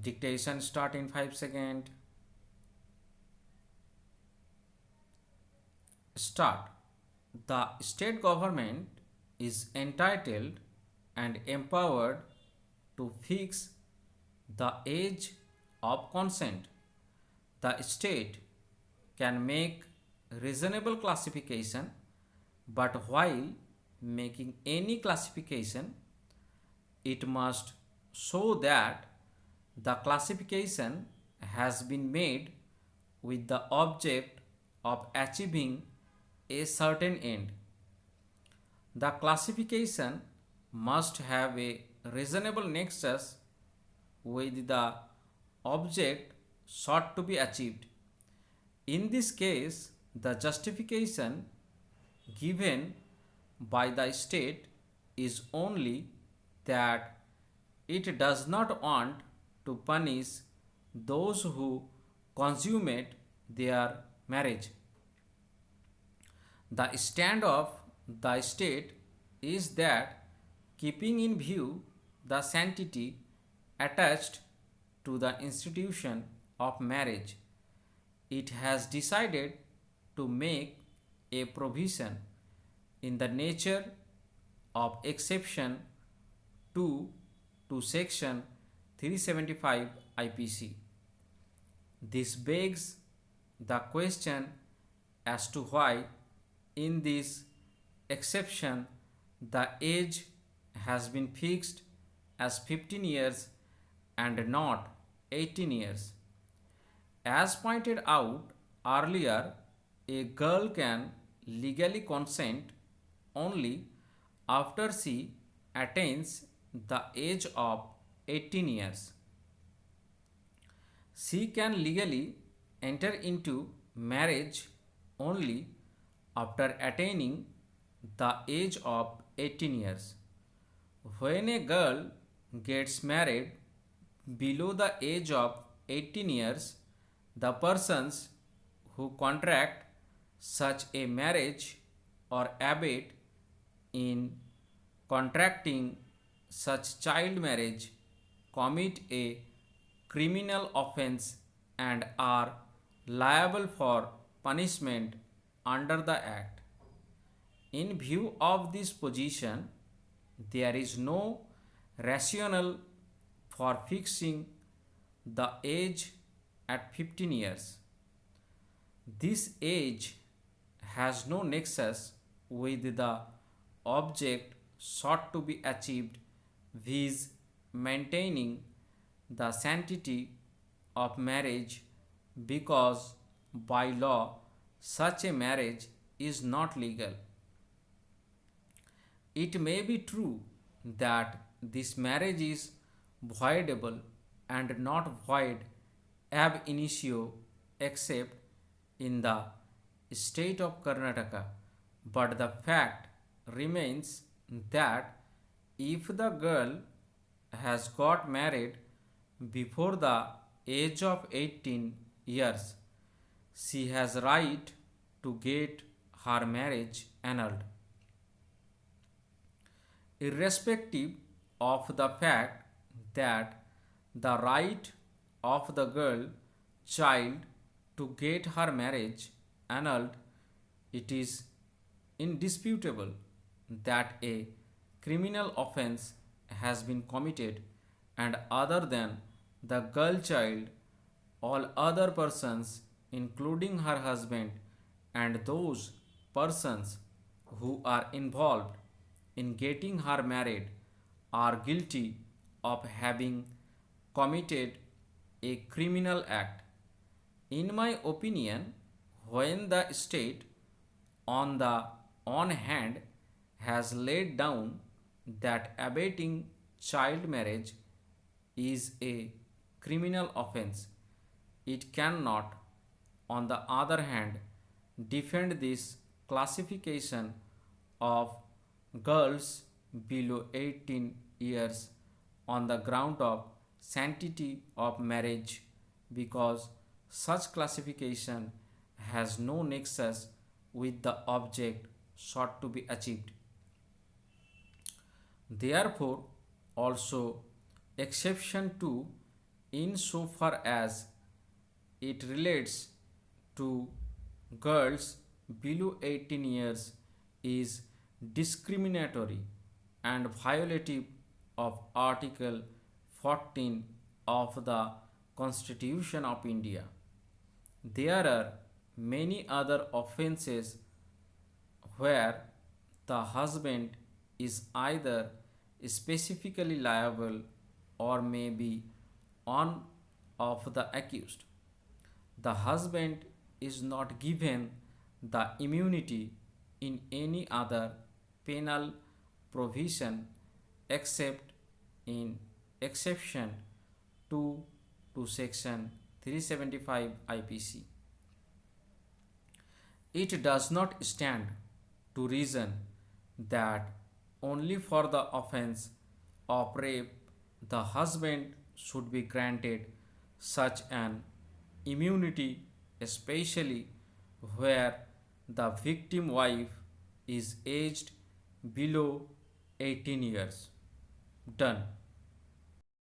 Dictation start in 5 seconds. Start. The state government is entitled and empowered to fix the age of consent. The state can make reasonable classification, but while making any classification, it must show that the classification has been made with the object of achieving a certain end. The classification must have a reasonable nexus with the object sought to be achieved. In this case, the justification given by the state is only that it does not want to punish those who consummate their marriage. The stand of the state is that, keeping in view the sanctity attached to the institution of marriage, it has decided to make a provision in the nature of exception 2 to section 375 IPC. This begs the question as to why in this exception the age has been fixed as 15 years and not 18 years. As pointed out earlier, a girl can legally consent only after she attains the age of 18 years. She can legally enter into marriage only after attaining the age of 18 years. When a girl gets married below the age of 18 years, the persons who contract such a marriage or abet in contracting such child marriage commit a criminal offense and are liable for punishment under the Act. In view of this position, there is no rationale for fixing the age at 15 years. This age has no nexus with the object sought to be achieved, viz., maintaining the sanctity of marriage, because by law such a marriage is not legal. It may be true that this marriage is voidable and not void ab initio except in the state of Karnataka, but the fact remains that if the girl has got married before the age of 18 years, she has right to get her marriage annulled. Irrespective of the fact that the right of the girl child to get her marriage annulled, it is indisputable that a criminal offense has been committed, and other than the girl child, all other persons, including her husband and those persons who are involved in getting her married, are guilty of having committed a criminal act. In my opinion, when the state, on the one hand, has laid down that abetting child marriage is a criminal offense, it cannot, on the other hand, defend this classification of girls below 18 years on the ground of sanctity of marriage, because such classification has no nexus with the object sought to be achieved. Therefore, also exception 2 insofar as it relates to girls below 18 years is discriminatory and violative of Article 14 of the Constitution of India. There are many other offences where the husband is either specifically liable or may be one of the accused. The husband is not given the immunity in any other penal provision except in exception 2 to section 375 IPC. It does not stand to reason that only for the offense of rape the husband should be granted such an immunity, especially where the victim wife is aged below 18 years. Done.